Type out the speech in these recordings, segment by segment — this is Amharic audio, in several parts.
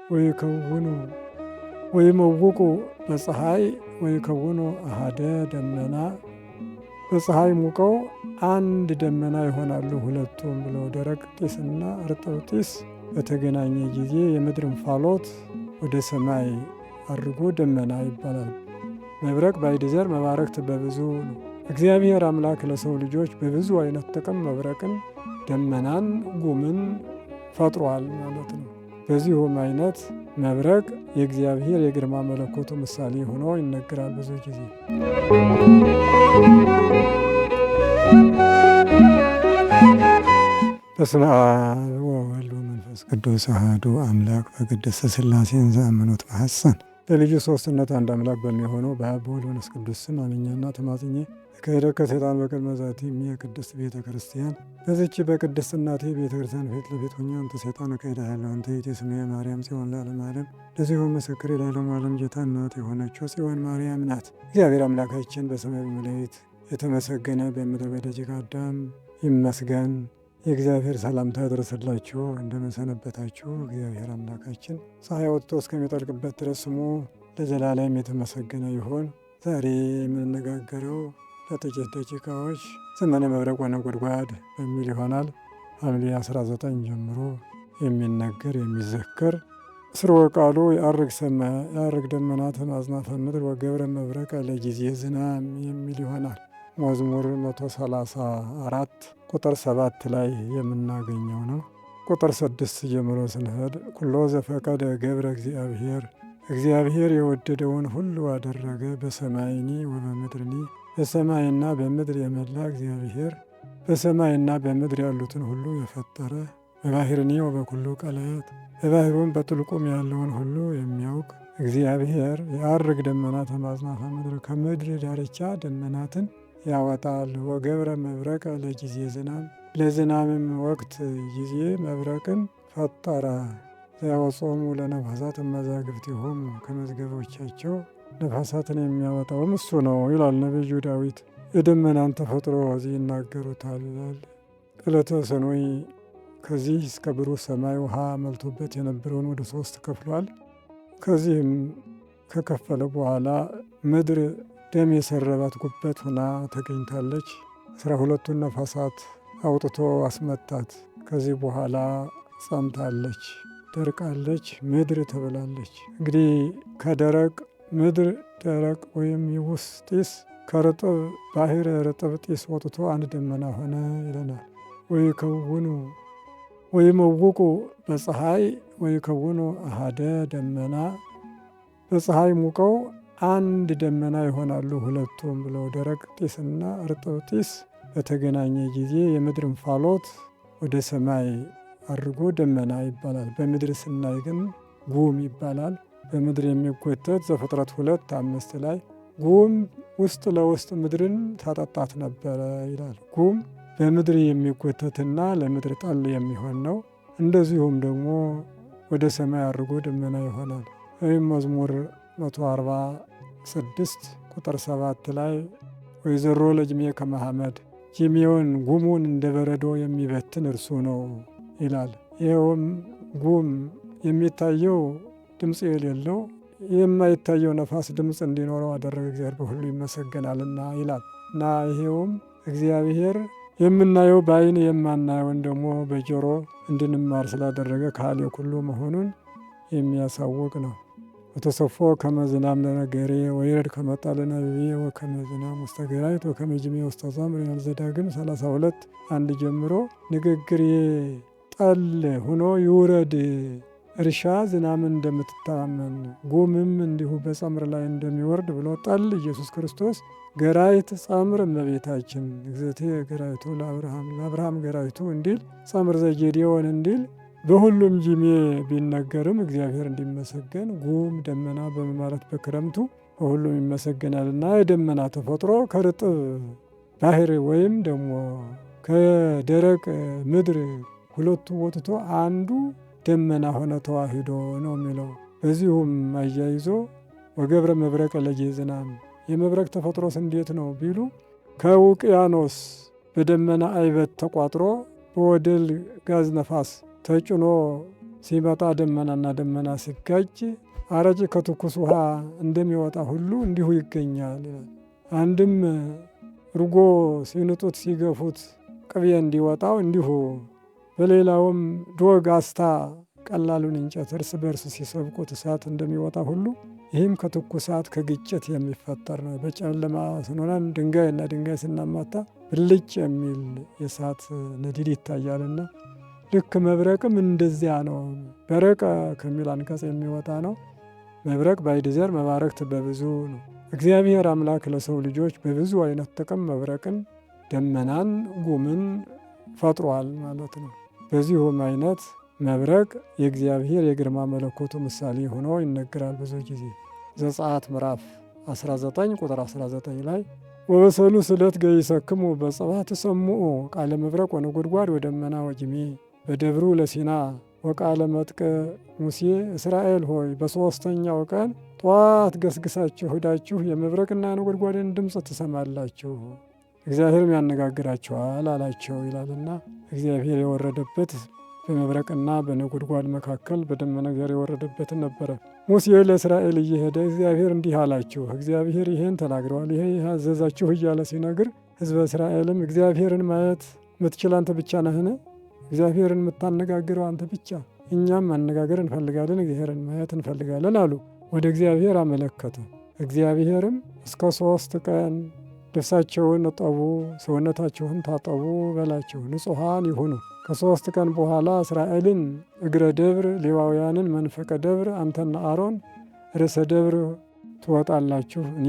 ወይከውኑ ወይመውቁ በፀሐይ ወይከውኑ አሃደ ደመና በፀሐይ ሙቀው አንድ ደመና ይሆናሉ ሁለቱም ብለው ደረቅ ጢስና እርጥብ ጢስ በተገናኘ ጊዜ የምድር እንፋሎት ወደ ሰማይ አድርጎ ደመና ይባላል። መብረቅ ባዕድ ዘር መባረክት በብዙ ነው። እግዚአብሔር አምላክ ለሰው ልጆች በብዙ አይነት ጥቅም መብረቅን፣ ደመናን፣ ጉምን ፈጥሯል ማለት ነው። በዚሁም አይነት መብረቅ የእግዚአብሔር የግርማ መለኮቱ ምሳሌ ሆኖ ይነገራል ብዙ ጊዜ። በስመ አብ ወወልድ ወመንፈስ ቅዱስ አሐዱ አምላክ በቅድስት ሥላሴ ዘአምኖት በሐሰን በልዩ ሦስትነት አንድ አምላክ በሚሆነው በአብ በወልድ በመንፈስ ቅዱስ ስም አምኜና ተማጽኜ ከሄደ ከሰይጣን በቅድመ ዛቲ የቅድስት ቤተ ክርስቲያን በዚች በቅድስት እናቴ ቤተ ክርስቲያን ፊት ለፊት ሆኜ አንተ ሰይጣን እካሄድሃለሁ አንተ ይእቲ ስሜ ማርያም ጽዮን ለዓለመ ዓለም ለዚሁም ምስክር የዓለሙ ዓለም ጌታ እናት የሆነችው ጽዮን ማርያም ናት። እግዚአብሔር አምላካችን በሰማያዊ መላእክት የተመሰገነ በምድር በደቂቀ አዳም ይመስገን። የእግዚአብሔር ሰላምታ ያደረሰላችሁ እንደመሰነበታችሁ። እግዚአብሔር አምላካችን ፀሐይ ወጥቶ እስከሚጠልቅበት ድረስ ስሙ ለዘላለም የተመሰገነ ይሁን። ዛሬ የምንነጋገረው ለጥቂት ደቂቃዎች ዘመነ መብረቅ ወነጎድጓድ በሚል ይሆናል። ሐምሌ 19 ጀምሮ የሚነገር የሚዘከር ስርወ ቃሉ የዐርግ ደመናተ አጽናፈ ምድር ወገብረ መብረቀ ለጊዜ ዝናም የሚል ይሆናል። መዝሙር 134 ቁጥር 7 ላይ የምናገኘው ነው። ቁጥር 6 ጀምሮ ስንሄድ ኩሎ ዘፈቀደ ገብረ እግዚአብሔር የወደደውን ሁሉ አደረገ። በሰማይኒ ወበምድርኒ በሰማይና በምድር የመላ እግዚአብሔር በሰማይና በምድር ያሉትን ሁሉ የፈጠረ በባሕርኒ ወበኩሉ ቀላያት በባሕሩም በጥልቁም ያለውን ሁሉ የሚያውቅ እግዚአብሔር የዐርግ ደመናተ አጽናፈ ምድር ከምድር ዳርቻ ደመናትን ያወጣል። ወገብረ መብረቀ ለጊዜ ዝናም ለዝናምም ወቅት ጊዜ መብረቅን ፈጠረ። ያወጾሙ ለነፋሳት መዛግብቲሆሙ ከመዝገቦቻቸው ነፋሳትን የሚያወጣውም እሱ ነው ይላል ነቢዩ ዳዊት። የደመናን ተፈጥሮ እዚህ ይናገሩታል። ዕለተ ሰኑይ ከዚህ እስከ ብሩህ ሰማይ ውሃ መልቶበት የነበረውን ወደ 3 ከፍሏል። ከዚህም ከከፈለ በኋላ ምድር ደም የሰረባት ጉበት ሆና ተገኝታለች። 12ቱን ነፋሳት አውጥቶ አስመታት። ከዚህ በኋላ ጸምታለች፣ ደርቃለች፣ ምድር ተብላለች። እንግዲህ ከደረቅ ምድር ደረቅ ወይም ይቡስ ጢስ ከርጥብ ባሕር ርጥብ ጢስ ወጥቶ አንድ ደመና ሆነ ይለናል። ወይከውኑ ወይመውቁ በፀሐይ ወይከውኑ አሃደ ደመና በፀሐይ ሙቀው አንድ ደመና ይሆናሉ ሁለቱም ብለው ደረቅ ጢስና እርጥብ ጢስ በተገናኘ ጊዜ የምድር እንፋሎት ወደ ሰማይ አድርጎ ደመና ይባላል። በምድር ስናይ ግን ጉም ይባላል። በምድር የሚጎተት ዘፍጥረት 2:5 ላይ ጉም ውስጥ ለውስጥ ምድርን ታጠጣት ነበረ ይላል። ጉም በምድር የሚጎተትና ለምድር ጠል የሚሆን ነው። እንደዚሁም ደግሞ ወደ ሰማይ አድርጎ ደመና ይሆናል። ወይም መዝሙር 146 ቁጥር 7 ላይ ወይዘሮ ለጅሜ ከመሐመድ ጅሜውን ጉሙን እንደ በረዶ የሚበትን እርሱ ነው ይላል። ይኸውም ጉም የሚታየው ድምፅ የሌለው የማይታየው ነፋስ ድምፅ እንዲኖረው አደረገ። እግዚአብሔር በሁሉ ይመሰገናልና ይላል እና ይሄውም እግዚአብሔር የምናየው በዓይን የማናየውን ደግሞ በጆሮ እንድንማር ስላደረገ ካህሌ ኩሉ መሆኑን የሚያሳውቅ ነው። ወተሰፎ ከመ ዝናም ለነገሬ ወይረድ ከመ ጣለ ነቢቤ ወከመ ዝናም ውስተ ገራይት ወከመ ጅሜ ውስተ ጸምር ይላል ዘዳግም 32:1 ጀምሮ ንግግሬ ጠል ሆኖ ይውረድ እርሻ ዝናምን እንደምትታመን ጉምም እንዲሁ በጸምር ላይ እንደሚወርድ ብሎ ጠል ኢየሱስ ክርስቶስ ገራይት ጸምር እመቤታችን እግዝእቴ ገራይቱ ለአብርሃም ገራይቱ እንዲል ጸምር ዘጌዴዎን እንዲል በሁሉም ጅሜ ቢነገርም እግዚአብሔር እንዲመሰገን ጉም ደመና በማለት በክረምቱ በሁሉም ይመሰገናልና የደመና ተፈጥሮ ከርጥብ ባሕር ወይም ደግሞ ከደረቅ ምድር ሁለቱ ወጥቶ አንዱ ደመና ሆነ ተዋሂዶ ነው የሚለው። በዚሁም አያይዞ ወገብረ መብረቀ ለጊዜ ዝናም የመብረቅ ተፈጥሮስ እንዴት ነው ቢሉ ከውቅያኖስ በደመና አይበት ተቋጥሮ በወደል ጋዝ ነፋስ ተጭኖ ሲመጣ ደመናና ደመና ሲጋጭ አረጭ ከትኩስ ውሃ እንደሚወጣ ሁሉ እንዲሁ ይገኛል። አንድም እርጎ ሲንጡት ሲገፉት ቅቤ እንዲወጣው እንዲሁ በሌላውም ዶግ አስታ ቀላሉን እንጨት እርስ በርስ ሲሰብቁት እሳት እንደሚወጣ ሁሉ ይህም ከትኩሳት ከግጭት የሚፈጠር ነው። በጨለማ ስንሆን ድንጋይና ድንጋይ ስናማታ ብልጭ የሚል የእሳት ነዲድ ይታያልና ልክ መብረቅም እንደዚያ ነው። በረቀ ከሚል አንቀጽ የሚወጣ ነው። መብረቅ ባይድዘር መባረክት በብዙ ነው። እግዚአብሔር አምላክ ለሰው ልጆች በብዙ አይነት ጥቅም መብረቅን፣ ደመናን፣ ጉምን ፈጥሯል ማለት ነው። በዚሁም አይነት መብረቅ የእግዚአብሔር የግርማ መለኮቱ ምሳሌ ሆኖ ይነገራል። ብዙ ጊዜ ዘጸአት ምዕራፍ 19 ቁጥር 19 ላይ ወበሰሉስ ዕለት ገይሰክሙ በጽባሕ ትሰምዑ ቃለ መብረቅ ወነጎድጓድ ወደመና ወጅሜ በደብሩ ለሲና ወቃለ መጥቅ ሙሴ እስራኤል ሆይ በሦስተኛው ቀን ጠዋት ገስግሳችሁ ሄዳችሁ የመብረቅና የነጎድጓድን ድምፅ ትሰማላችሁ፣ እግዚአብሔርም ያነጋግራችኋል አላቸው ይላልና እግዚአብሔር የወረደበት በመብረቅና በነጎድጓድ መካከል በደመና እግዚአብሔር የወረደበትን ነበረ። ሙሴ ለእስራኤል እየሄደ እግዚአብሔር እንዲህ አላችሁ፣ እግዚአብሔር ይህን ተናግረዋል፣ ይሄ አዘዛችሁ እያለ ሲነግር ሕዝበ እስራኤልም እግዚአብሔርን ማየት የምትችል አንተ ብቻ ነህን? እግዚአብሔርን የምታነጋግረው አንተ ብቻ፣ እኛም ማነጋገር እንፈልጋለን፣ እግዚአብሔርን ማየት እንፈልጋለን አሉ። ወደ እግዚአብሔር አመለከተ። እግዚአብሔርም እስከ 3 ቀን ልብሳቸውን እጠቡ፣ ሰውነታቸውን ታጠቡ በላቸው፣ ንጹሐን ይሁኑ። ከ3 ቀን በኋላ እስራኤልን እግረ ደብር፣ ሌዋውያንን መንፈቀ ደብር፣ አንተና አሮን ርዕሰ ደብር ትወጣላችሁ። እኔ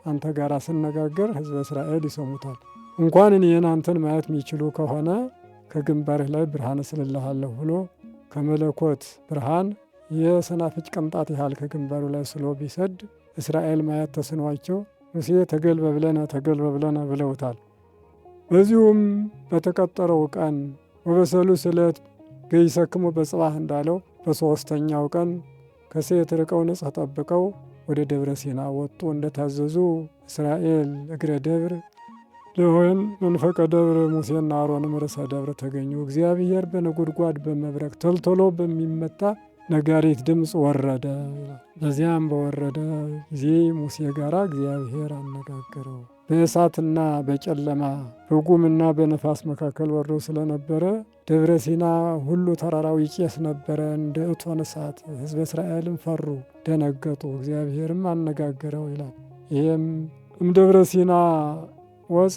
አንተ ጋር ስነጋገር ሕዝበ እስራኤል ይሰሙታል። እንኳን እኔን አንተን ማየት የሚችሉ ከሆነ ከግንባርህ ላይ ብርሃን እስልልሃለሁ ብሎ ከመለኮት ብርሃን የሰናፍጭ ቅንጣት ያህል ከግንባሩ ላይ ስሎ ቢሰድ እስራኤል ማየት ተስኗቸው ሙሴ ተገልበብለነ ብለውታል። በዚሁም በተቀጠረው ቀን ወበሰሉስ ዕለት ገይሰክሙ በጽባሕ እንዳለው በሦስተኛው ቀን ከሴት ርቀው ንጽሕ ጠብቀው ወደ ደብረ ሲና ወጡ። እንደታዘዙ እስራኤል እግረ ደብር፣ ሌዋውያን መንፈቀ ደብር፣ ሙሴና አሮንም ርዕሰ ደብር ተገኙ። እግዚአብሔር በነጎድጓድ በመብረቅ ቶልቶሎ በሚመታ ነጋሪት ድምፅ ወረደ። በዚያም በወረደ ጊዜ ሙሴ ጋር እግዚአብሔር አነጋገረው። በእሳትና በጨለማ በጉምና በነፋስ መካከል ወርዶ ስለነበረ ደብረ ሲና ሁሉ ተራራው ይጨስ ነበረ እንደ እቶነ እሳት። ሕዝበ እስራኤልም ፈሩ፣ ደነገጡ። እግዚአብሔርም አነጋገረው ይላል። ይህም እምደብረ ሲና ወፃ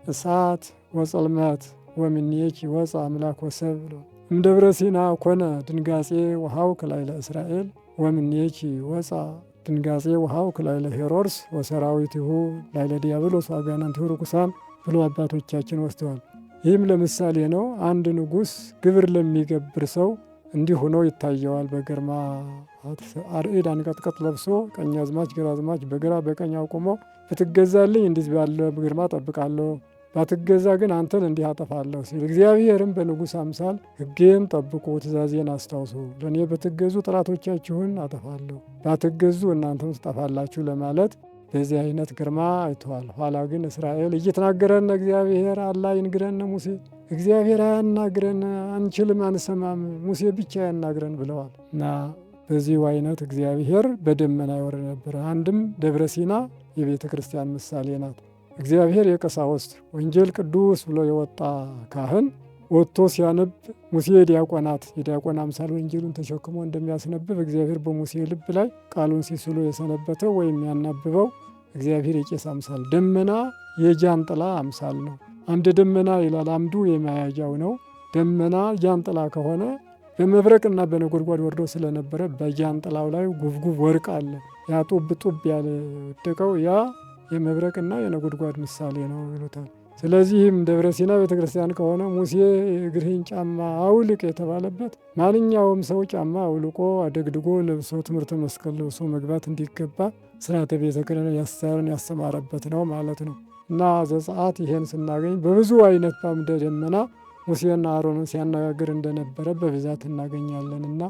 እሳት ወጸልመት ወምኔኪ ወፃ አምላክ ወሰብ ብሎ እምደብረ ሲና ኮነ ድንጋጼ ውሃውክ ላዕለ እስራኤል ወምኔኪ ወፃ ድንጋጼ ውሃውክ ላዕለ ሄሮድስ ወሰራዊቲሁ ላዕለ ዲያብሎስ ወአጋንንቲሁ ርኩሳን ብሎ አባቶቻችን ወስደዋል። ይህም ለምሳሌ ነው። አንድ ንጉሥ ግብር ለሚገብር ሰው እንዲህ ሆኖ ይታየዋል። በግርማ አርዕድ አንቀጥቅጥ ለብሶ ቀኛዝማች ግራዝማች በግራ በቀኝ አቁሞ ብትገዛልኝ እንዲህ ባለ ግርማ ጠብቃለሁ፣ ባትገዛ ግን አንተን እንዲህ አጠፋለሁ ሲል እግዚአብሔርም በንጉሥ አምሳል ሕጌን ጠብቁ፣ ትእዛዜን አስታውሱ፣ ለእኔ ብትገዙ ጠላቶቻችሁን አጠፋለሁ፣ ባትገዙ እናንተም ትጠፋላችሁ ለማለት በዚህ አይነት ግርማ አይተዋል። ኋላ ግን እስራኤል እየተናገረን እግዚአብሔር አላ ይንግረን ሙሴ እግዚአብሔር አያናግረን አንችልም፣ አንሰማም፣ ሙሴ ብቻ ያናግረን ብለዋል። እና በዚሁ አይነት እግዚአብሔር በደመና ይወርድ ነበረ። አንድም ደብረ ሲና የቤተ ክርስቲያን ምሳሌ ናት። እግዚአብሔር የቀሳውስት ወንጌል ቅዱስ ብሎ የወጣ ካህን ወጥቶ ሲያነብ ሙሴ የዲያቆን አምሳል ወንጌሉን ተሸክሞ እንደሚያስነብብ እግዚአብሔር በሙሴ ልብ ላይ ቃሉን ሲስሉ የሰነበተው ወይም ያናብበው እግዚአብሔር የቄስ አምሳል፣ ደመና የጃንጥላ አምሳል ነው። አምደ ደመና ይላል። አምዱ የመያዣው ነው። ደመና ጃንጥላ ከሆነ በመብረቅና በነጎድጓድ ወርዶ ስለነበረ በጃንጥላው ላይ ጉብጉብ ወርቅ አለ። ያ ጡብ ያለ ወደቀው ያ የመብረቅና የነጎድጓድ ምሳሌ ነው ይሉታል። ስለዚህም ደብረ ሲና ቤተ ክርስቲያን ከሆነ ሙሴ እግርህን ጫማ አውልቅ የተባለበት ማንኛውም ሰው ጫማ አውልቆ አደግድጎ ለብሶ ትምህርተ መስቀል ለብሶ መግባት እንዲገባ ስርዓተ ቤተ ክርስቲያንን ያስተማረበት ነው ማለት ነው። እና ዘጸአት ይሄን ስናገኝ በብዙ አይነት በአምደ ደመና ሙሴና አሮንን ሲያነጋግር እንደነበረ በብዛት እናገኛለን። እና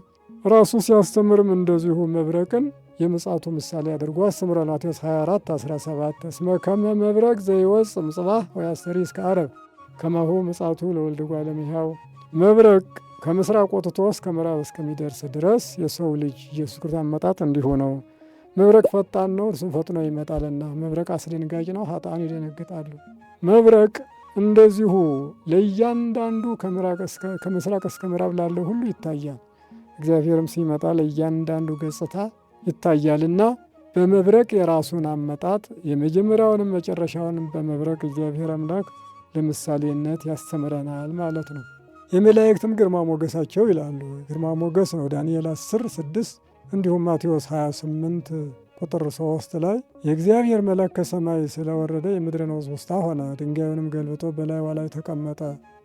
ራሱ ሲያስተምርም እንደዚሁ መብረቅን የምጽአቱ ምሳሌ አድርጎ አስተምሯል። ማቴዎስ 24:17 እስመ ከመ መብረቅ ዘይወጽእ እምጽባሕ ወያስተሪ እስከ ዓረብ ከማሁ ምጽአቱ ለወልደ እጓለ እመሕያው። መብረቅ ከምስራቅ ወጥቶ እስከ ምዕራብ እስከሚደርስ ድረስ የሰው ልጅ ኢየሱስ ክርስቶስ አመጣጥ እንዲሁ ነው። መብረቅ ፈጣን ነው፣ እርሱም ፈጥኖ ይመጣልና። መብረቅ አስደንጋጭ ነው፣ ኃጥአን ይደነግጣሉ። መብረቅ እንደዚሁ ለእያንዳንዱ ከምስራቅ እስከ ምዕራብ ላለው ሁሉ ይታያል። እግዚአብሔርም ሲመጣ ለእያንዳንዱ ገጽታ ይታያልና በመብረቅ የራሱን አመጣጥ የመጀመሪያውንም መጨረሻውንም በመብረቅ እግዚአብሔር አምላክ ለምሳሌነት ያስተምረናል ማለት ነው። የመላእክትም ግርማ ሞገሳቸው ይላሉ። ግርማ ሞገስ ነው ዳንኤል 10:6 እንዲሁም ማቴዎስ 28 ቁጥር 3 ላይ የእግዚአብሔር መልአክ ከሰማይ ስለወረደ የምድርን ውስጥ ሆነ፣ ድንጋዩንም ገልብጦ በላይዋ ላይ ተቀመጠ።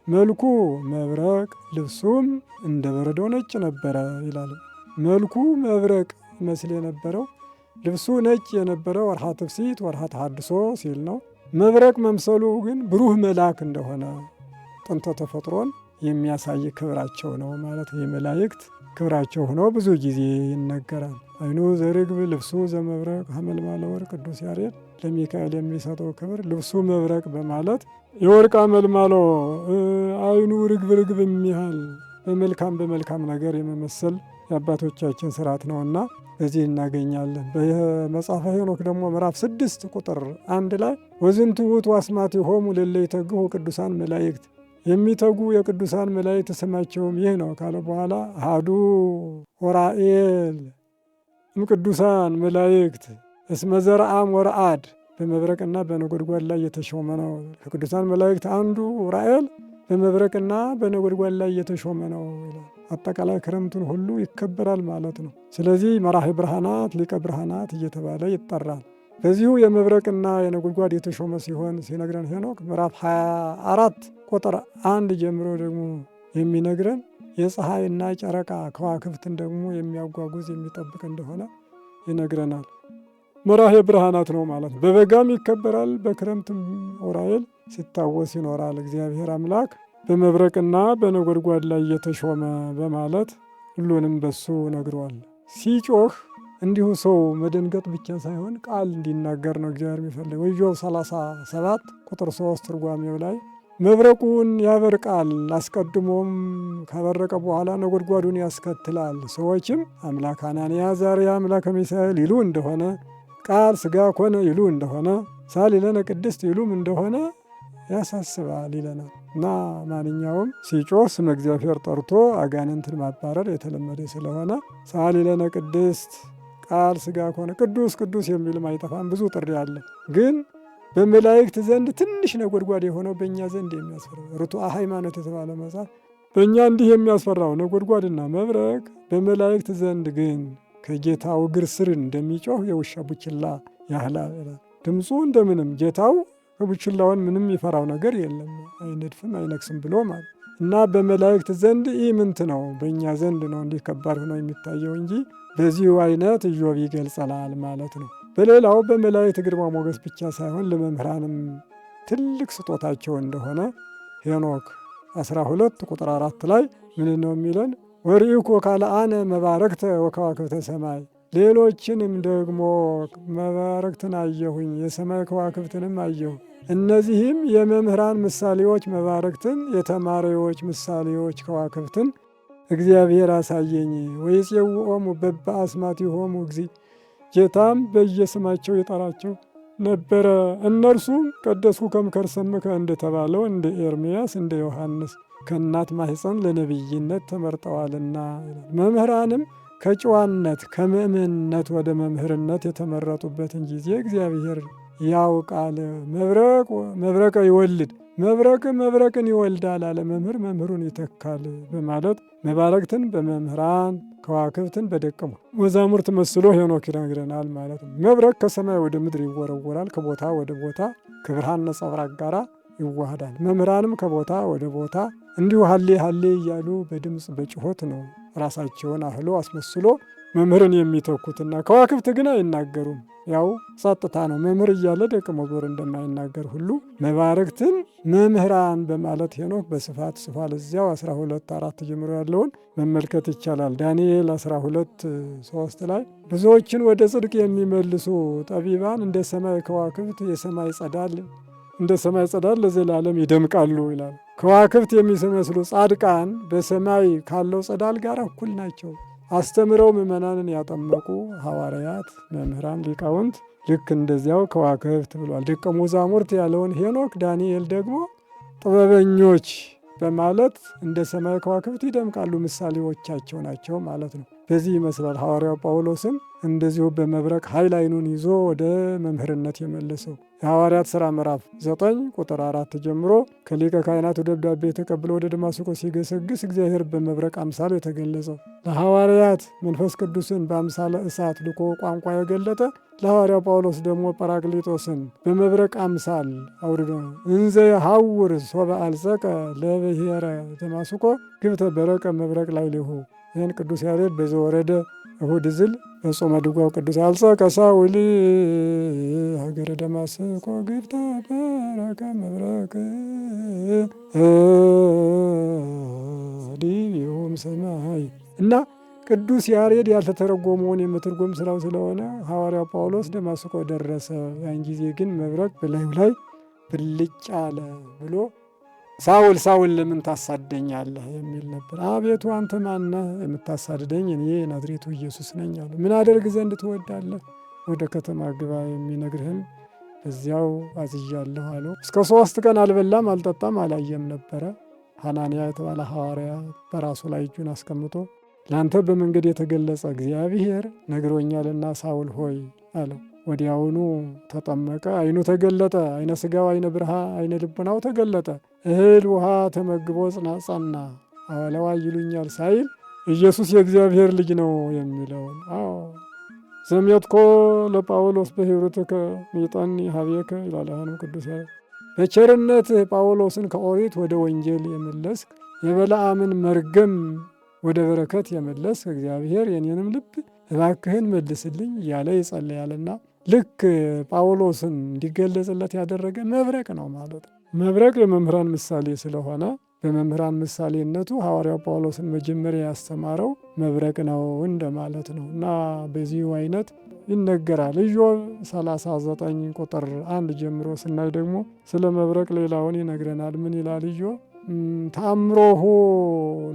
መልኩ መብረቅ፣ ልብሱም እንደ በረዶ ነጭ ነበረ ይላል። መልኩ መብረቅ ይመስል የነበረው ልብሱ ነጭ የነበረው ወርሃ ትፍሲት ወርሃ ተሐድሶ ሲል ነው። መብረቅ መምሰሉ ግን ብሩህ መልአክ እንደሆነ ጥንተ ተፈጥሮን የሚያሳይ ክብራቸው ነው ማለት የመላእክት ክብራቸው ሆኖ ብዙ ጊዜ ይነገራል። አይኑ ዘርግብ ልብሱ ዘመብረቅ ሐመልማለ ወርቅ ቅዱስ ያሬድ ለሚካኤል የሚሰጠው ክብር ልብሱ መብረቅ በማለት የወርቅ አመልማሎ አይኑ ርግብ ርግብ የሚያህል በመልካም ነገር የመመሰል የአባቶቻችን ስርዓት ነውና በዚህ እናገኛለን። በመጽሐፈ ሄኖክ ደግሞ ምዕራፍ 6 ቁጥር 1 ላይ ወዝንቱ ውእቱ አስማቲሆሙ ለእለ ይተግሁ ቅዱሳን መላእክት፣ የሚተጉ የቅዱሳን መላእክት ስማቸውም ይህ ነው ካለ በኋላ አሐዱ ዑራኤል እምቅዱሳን መላእክት እስመ ዘርአም ወረአድ፣ በመብረቅና በነጎድጓድ ላይ የተሾመ ነው። ከቅዱሳን መላእክት አንዱ ዑራኤል በመብረቅና በነጎድጓድ ላይ የተሾመ ነው ይላል። አጠቃላይ ክረምቱን ሁሉ ይከበራል ማለት ነው። ስለዚህ መራሄ ብርሃናት ሊቀ ብርሃናት እየተባለ ይጠራል። በዚሁ የመብረቅና የነጎድጓድ የተሾመ ሲሆን ሲነግረን ሄኖክ ምዕራፍ 24 ቁጥር 1 ጀምሮ ደግሞ የሚነግረን የፀሐይና ጨረቃ ከዋክብትን ደግሞ የሚያጓጉዝ የሚጠብቅ እንደሆነ ይነግረናል። መራሄ ብርሃናት ነው ማለት ነው። በበጋም ይከበራል፣ በክረምትም ዑራኤል ሲታወስ ይኖራል። እግዚአብሔር አምላክ በመብረቅና በነጎድጓድ ላይ የተሾመ በማለት ሁሉንም በሱ ነግሯል። ሲጮህ እንዲሁ ሰው መደንገጥ ብቻ ሳይሆን ቃል እንዲናገር ነው እግዚአብሔር የሚፈልግ። ኢዮብ 37 ቁጥር 3 ትርጓሜው ላይ መብረቁን ያበርቃል፣ አስቀድሞም ካበረቀ በኋላ ነጎድጓዱን ያስከትላል። ሰዎችም አምላክ አናንያ ዛሬያ አምላከ ሚሳኤል ይሉ እንደሆነ፣ ቃል ሥጋ ኮነ ይሉ እንደሆነ፣ ሳሊለነ ቅድስት ይሉም እንደሆነ ያሳስባል ይለናል። እና ማንኛውም ሲጮህ ስመ እግዚአብሔር ጠርቶ አጋንንትን ማባረር የተለመደ ስለሆነ ሳሊለነ ቅድስት፣ ቃል ሥጋ ኮነ፣ ቅዱስ ቅዱስ የሚልም አይጠፋም። ብዙ ጥሪ አለ። ግን በመላእክት ዘንድ ትንሽ ነጎድጓድ የሆነው በእኛ ዘንድ የሚያስፈራው ርቱዐ ሃይማኖት የተባለ መጽሐፍ በእኛ እንዲህ የሚያስፈራው ነጎድጓድና መብረቅ በመላእክት ዘንድ ግን ከጌታው እግር ስር እንደሚጮህ የውሻ ቡችላ ያህላል። ድምፁ እንደምንም ጌታው ከቡችላውን ምንም ይፈራው ነገር የለም፣ አይነድፍም አይነክስም ብሎ ማለት እና በመላእክት ዘንድ ኢምንት ነው፣ በእኛ ዘንድ ነው እንዲህ ከባድ ሆኖ የሚታየው እንጂ በዚሁ አይነት ኢዮብ ይገልጸናል ማለት ነው። በሌላው በመላእክት ግርማ ሞገስ ብቻ ሳይሆን ለመምህራንም ትልቅ ስጦታቸው እንደሆነ ሄኖክ 12 ቁጥር 4 ላይ ምን ነው የሚለን? ወርኢኮ ካልአነ መባረክተ ወከዋክብተ ሰማይ፣ ሌሎችንም ደግሞ መባረክትን አየሁኝ፣ የሰማይ ከዋክብትንም አየሁ። እነዚህም የመምህራን ምሳሌዎች መባረክትን፣ የተማሪዎች ምሳሌዎች ከዋክብትን እግዚአብሔር አሳየኝ። ወይፄውኦሙ በበአስማቲሆሙ እግዚእ፣ ጌታም በየስማቸው የጠራቸው ነበረ። እነርሱም ቀደስኩ ከመከርሰምከ እንደተባለው እንደ ኤርምያስ እንደ ዮሐንስ ከእናት ማኅፀን ለነቢይነት ተመርጠዋልና። መምህራንም ከጨዋነት ከምእምነት ወደ መምህርነት የተመረጡበትን ጊዜ እግዚአብሔር ያውቃል። መብረቀ ይወልድ፣ መብረቅ መብረቅን ይወልዳል አለ። መምህር መምህሩን ይተካል በማለት መባረክትን በመምህራን ከዋክብትን በደቀ መዛሙርት መስሎ ሄኖክ ይነግረናል ማለት ነው። መብረቅ ከሰማይ ወደ ምድር ይወረወራል፣ ከቦታ ወደ ቦታ ከብርሃን ነጸብራቅ ጋራ ይዋሃዳል። መምህራንም ከቦታ ወደ ቦታ እንዲሁ ሀሌ ሀሌ እያሉ በድምፅ በጭሆት ነው ራሳቸውን አህሎ አስመስሎ መምህርን የሚተኩትና ከዋክብት ግን አይናገሩም። ያው ጸጥታ ነው። መምህር እያለ ደቀ መዝሙር እንደማይናገር ሁሉ መባረክትን መምህራን በማለት ሄኖክ በስፋት ጽፏል። እዚያው 12:4 ጀምሮ ያለውን መመልከት ይቻላል። ዳንኤል 12:3 ላይ ብዙዎችን ወደ ጽድቅ የሚመልሱ ጠቢባን እንደ ሰማይ ከዋክብት የሰማይ ጸዳል እንደ ሰማይ ጸዳል ለዘላለም ይደምቃሉ ይላል። ከዋክብት የሚመስሉ ጻድቃን በሰማይ ካለው ጸዳል ጋር እኩል ናቸው። አስተምረው ምዕመናንን ያጠመቁ ሐዋርያት፣ መምህራን፣ ሊቃውንት ልክ እንደዚያው ከዋክብት ብሏል። ደቀ መዛሙርት ያለውን ሄኖክ፣ ዳንኤል ደግሞ ጥበበኞች በማለት እንደ ሰማይ ከዋክብት ይደምቃሉ፣ ምሳሌዎቻቸው ናቸው ማለት ነው። በዚህ ይመስላል ሐዋርያው ጳውሎስም እንደዚሁ በመብረቅ ኃይል ዓይኑን ይዞ ወደ መምህርነት የመለሰው። የሐዋርያት ሥራ ምዕራፍ 9 ቁጥር 4 ጀምሮ ከሊቀ ካህናቱ ደብዳቤ ተቀብሎ ወደ ደማስቆ ሲገሰግስ እግዚአብሔር በመብረቅ አምሳል የተገለጸው፣ ለሐዋርያት መንፈስ ቅዱስን በአምሳለ እሳት ልኮ ቋንቋ የገለጠ ለሐዋርያው ጳውሎስ ደግሞ ጰራቅሊጦስን በመብረቅ አምሳል አውርዶ እንዘ የሐውር ሶበ አልጸቀ ለብሔረ ደማስቆ ግብተ በረቀ መብረቅ ላዕሌሁ። ይህን ቅዱስ ያሬድ በዘወረደ እሁድ ዝል በጾመ ድጓው ቅዱስ አልጸቀ ሳውል ሀገረ ደማስቆ ግብተ በረቀ መብረቅ ዲቢሆም ሰማይ እና ቅዱስ ያሬድ ያልተተረጎመውን የመተርጎም ስራው ስለሆነ ሐዋርያው ጳውሎስ ደማስቆ ደረሰ። ያን ጊዜ ግን መብረቅ በላዩ ላይ ብልጭ አለ ብሎ ሳውል ሳውል ለምን ታሳደኛለህ የሚል ነበር። አቤቱ አንተ ማነህ የምታሳድደኝ? እኔ ናዝሬቱ ኢየሱስ ነኝ አለ። ምን አደርግ ዘንድ ትወዳለህ? ወደ ከተማ ግባ፣ የሚነግርህን በዚያው አዝዣለሁ አለው። እስከ 3 ቀን አልበላም አልጠጣም አላየም ነበረ። ሐናንያ የተባለ ሐዋርያ በራሱ ላይ እጁን አስቀምጦ ለአንተ በመንገድ የተገለጸ እግዚአብሔር ነግሮኛልና ሳውል ሆይ አለው። ወዲያውኑ ተጠመቀ፣ ዓይኑ ተገለጠ። ዓይነ ሥጋው፣ ዓይነ ብርሃ፣ ዓይነ ልቡናው ተገለጠ። እህል ውሃ ተመግቦ ጸና። አወለዋ ይሉኛል ሳይል ኢየሱስ የእግዚአብሔር ልጅ ነው የሚለውን ዘሜትኮ ለጳውሎስ በሕይወትከ ሚጠኒ ሀቤከ ይላል ቅዱስ ያሬድ። በቸርነት ጳውሎስን ከኦሪት ወደ ወንጌል የመለስክ የበለዓምን መርገም ወደ በረከት የመለስክ እግዚአብሔር የኔንም ልብ እባክህን መልስልኝ እያለ ይጸልያልና ልክ ጳውሎስን እንዲገለጽለት ያደረገ መብረቅ ነው ማለት ነው። መብረቅ የመምህራን ምሳሌ ስለሆነ በመምህራን ምሳሌነቱ ሐዋርያው ጳውሎስን መጀመሪያ ያስተማረው መብረቅ ነው እንደማለት ነው እና በዚሁ አይነት ይነገራል። ኢዮብ 39 ቁጥር 1 ጀምሮ ስናይ ደግሞ ስለ መብረቅ ሌላውን ይነግረናል። ምን ይላል ኢዮብ? ተአምሮሁ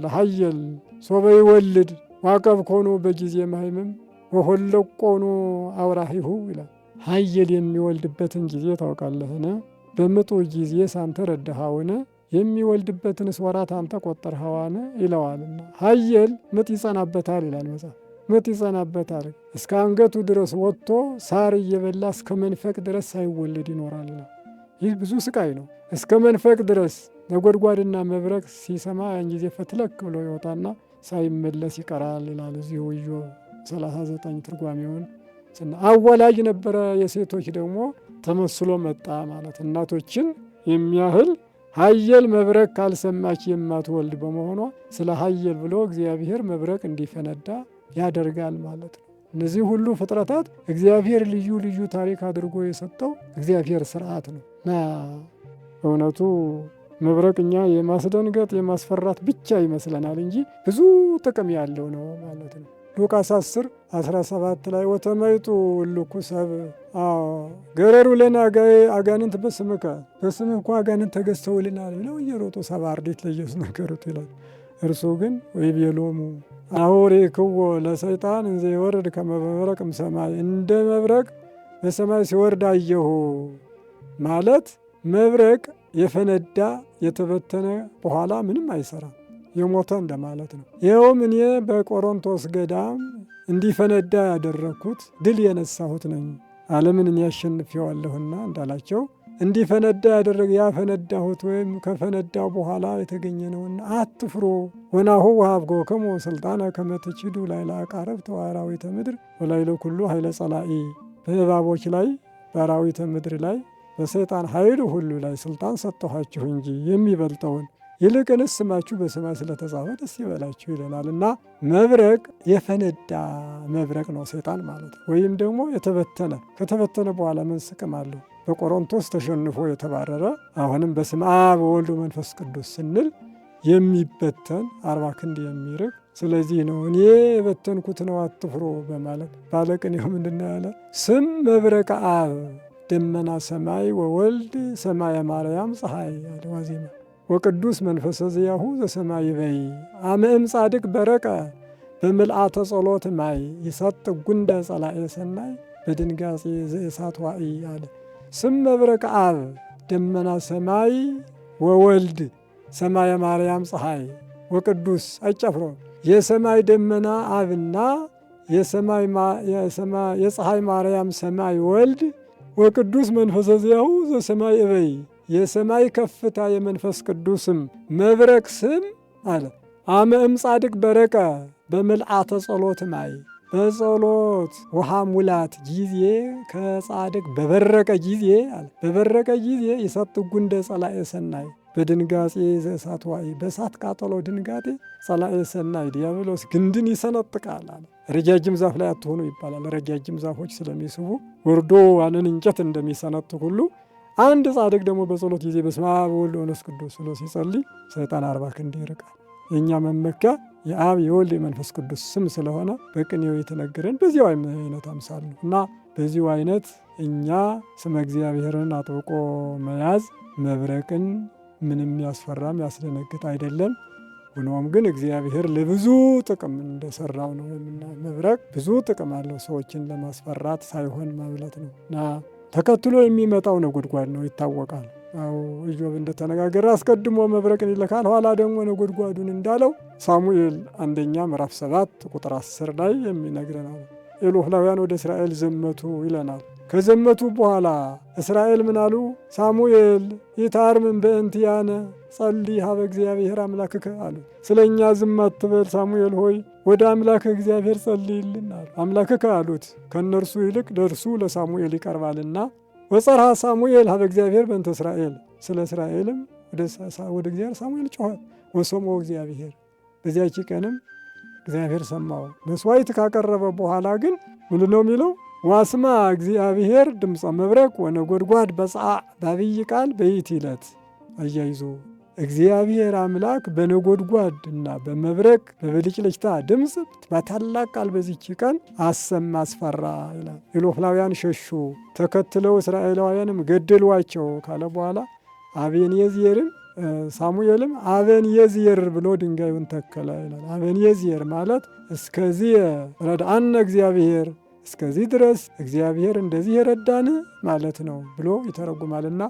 ለኃየል ሶበ ይወልድ ዋቀብ ኮኑ በጊዜ ማይምም ወሆለቆኑ አውራሂሁ ይላል። ኃየል የሚወልድበትን ጊዜ ታውቃለህን? በምጡ ጊዜ ሳንተ ረዳሃውን? የሚወልድበትንስ ወራት አንተ ቆጠርኸዋን? ይለዋልና ኃየል ምጥ ይጸናበታል ይላል መጽሐፍ። ምጥ ይጸናበታል እስከ አንገቱ ድረስ ወጥቶ ሳር እየበላ እስከ መንፈቅ ድረስ ሳይወለድ ይኖራል። ይህ ብዙ ስቃይ ነው። እስከ መንፈቅ ድረስ ነጎድጓድና መብረቅ ሲሰማ ያን ጊዜ ፈትለክ ብሎ ይወጣና ሳይመለስ ይቀራል ይላል። እዚሁ ኢዮብ 39 ትርጓሜውን አወላጅ ነበረ። የሴቶች ደግሞ ተመስሎ መጣ ማለት እናቶችን የሚያህል ኃየል መብረቅ ካልሰማች የማትወልድ በመሆኗ ስለ ኃየል ብሎ እግዚአብሔር መብረቅ እንዲፈነዳ ያደርጋል ማለት ነው። እነዚህ ሁሉ ፍጥረታት እግዚአብሔር ልዩ ልዩ ታሪክ አድርጎ የሰጠው እግዚአብሔር ስርዓት ነው እና እውነቱ መብረቅ እኛ የማስደንገጥ የማስፈራት ብቻ ይመስለናል እንጂ ብዙ ጥቅም ያለው ነው ማለት ነው። ሉቃስ 10:17 ላይ ወተመይጡ እልኩ ሰብ ገረሩ ለነ አጋንንት በስምከ በስምህ እኮ አጋንንት ተገዝተውልናል ብለው እየሮጡ ሰባ አርድእት ለኢየሱስ ነገሩት ይላል። እርሱ ግን ወይቤሎሙ አውሬክዎ ለሰይጣን እንዘ ይወርድ ከመ መብረቅ እምሰማይ፣ እንደ መብረቅ በሰማይ ሲወርድ አየሁ ማለት መብረቅ የፈነዳ የተበተነ በኋላ ምንም አይሰራም፣ የሞተ እንደማለት ነው። ይኸውም እኔ በቆሮንቶስ ገዳም እንዲፈነዳ ያደረግኩት ድል የነሳሁት ነኝ፣ ዓለምን እኔ አሸንፌዋለሁና እንዳላቸው እንዲፈነዳ ያደረገ ያፈነዳሁት ወይም ከፈነዳው በኋላ የተገኘ ነውና አትፍሩ። ወናሁ ወሀብኩክሙ ስልጣነ ከመ ትችዱ ላዕለ አቃረብት ወአራዊተ ምድር ወላዕለ ኩሉ ኃይለ ጸላኢ፣ በእባቦች ላይ በአራዊተ ምድር ላይ በሰይጣን ኃይል ሁሉ ላይ ስልጣን ሰጠኋችሁ እንጂ የሚበልጠውን ይልቅንስ ስማችሁ በሰማይ ስለተጻፈ ደስ ይበላችሁ ይለናል። እና መብረቅ የፈነዳ መብረቅ ነው ሰይጣን ማለት ነው። ወይም ደግሞ የተበተነ ከተበተነ በኋላ ምን ጥቅም አለው? በቆሮንቶስ ተሸንፎ የተባረረ አሁንም በስመ አብ ወወልድ ወመንፈስ ቅዱስ ስንል የሚበተን 40 ክንድ የሚርቅ ስለዚህ ነው እኔ የበተንኩት ነው አትፍሩ በማለት ባለቅኔው ምንድን ነው ያለ? ስም መብረቀ አብ ደመና ሰማይ ወወልድ ሰማየ ማርያም ፀሐይ አለ ዋዜማ ወቅዱስ መንፈሰ ዚአሁ ዘሰማይ በይ አመእም ጻድቅ በረቀ በምልአተ ጸሎት ማይ ይሰጥ ጉንደ ጸላኤ ሰናይ በድንጋጼ ዘእሳት ዋዕይ አለ። ስም መብረቅ አብ ደመና ሰማይ ወወልድ ሰማየ ማርያም ፀሐይ ወቅዱስ አይጨፍሮ የሰማይ ደመና አብና የፀሐይ ማርያም ሰማይ ወልድ ወቅዱስ መንፈሰ ዚአሁ ዘሰማይ እበይ የሰማይ ከፍታ የመንፈስ ቅዱስም መብረቅ ስም አለ። አመእም ጻድቅ በረቀ በምልአተ ጸሎት ማይ በጸሎት ውሃ ሙላት ጊዜ ከጻድቅ በበረቀ ጊዜ አለ በበረቀ ጊዜ ይሰጥ ጉንደ ጸላኤ ሰናይ በድንጋጼ ዘእሳት ዋዕይ በእሳት ቃጠሎ ድንጋጤ ጸላኤ ሰናይ ዲያብሎስ ግንድን ይሰነጥቃል አለ። ረጃጅም ዛፍ ላይ አትሆኑ ይባላል። ረጃጅም ዛፎች ስለሚስቡ ወርዶ ያንን እንጨት እንደሚሰነጥቅ ሁሉ አንድ ጻድቅ ደግሞ በጸሎት ጊዜ በስመ አብ ወወልድ ወመንፈስ ቅዱስ ብሎ ሲጸልይ ሰይጣን 40 ክንድ ይርቃል። የእኛ መመኪያ የአብ የወልድ የመንፈስ ቅዱስ ስም ስለሆነ በቅኔው የተነገረን በዚያው አይነት አምሳል ነው እና በዚሁ አይነት እኛ ስመ እግዚአብሔርን አጥብቆ መያዝ መብረቅን ምንም ያስፈራም ያስደነግጥ አይደለም። ሆኖም ግን እግዚአብሔር ለብዙ ጥቅም እንደሰራው ነው የምናየው። መብረቅ ብዙ ጥቅም አለው፣ ሰዎችን ለማስፈራት ሳይሆን ማለት ነው እና ተከትሎ የሚመጣው ነጎድጓድ ነው ይታወቃል። አዎ ኢዮብ እንደተነጋገረ አስቀድሞ መብረቅን ይልካል፣ ኋላ ደግሞ ነጎድጓዱን እንዳለው ሳሙኤል አንደኛ ምዕራፍ 7 ቁጥር 10 ላይ የሚነግረናል። ኤሎፍላውያን ወደ እስራኤል ዘመቱ ይለናል። ከዘመቱ በኋላ እስራኤል ምን አሉ? ሳሙኤል ይታርምን በእንቲአነ ጸልይ ሀበ እግዚአብሔር አምላክከ አሉ። ስለ እኛ ዝም አትበል ሳሙኤል ሆይ ወደ አምላክህ እግዚአብሔር ጸልይልን አሉ። አምላክከ አሉት። ከእነርሱ ይልቅ ለእርሱ ለሳሙኤል ይቀርባልና ወጸርሐ ሳሙኤል ሀበ እግዚአብሔር በእንተ እስራኤል ስለ እስራኤልም ወደ እግዚአብሔር ሳሙኤል ጮኸ። ወሰምዖ እግዚአብሔር በዚያች ቀንም እግዚአብሔር ሰማው። መስዋዕት ካቀረበ በኋላ ግን ምንድን ነው የሚለው? ዋስማ እግዚአብሔር ድምፀ መብረቅ ወነጎድጓድ በጽዓ በአብይ ቃል በይእቲ ዕለት። አያይዞ እግዚአብሔር አምላክ በነጎድጓድ እና በመብረቅ በብልጭልጭታ ድምፅ በታላቅ ቃል በዚች ቀን አሰማ አስፈራ ይላል። ኢሎፍላውያን ሸሹ፣ ተከትለው እስራኤላውያንም ገደሏቸው ካለ በኋላ አቤንኤዘርም ሳሙኤልም አቤንኤዘር ብሎ ድንጋዩን ተከለ ይላል። አቤንኤዘር ማለት እስከዚህ ረድአነ እግዚአብሔር እስከዚህ ድረስ እግዚአብሔር እንደዚህ የረዳን ማለት ነው ብሎ ይተረጉማልና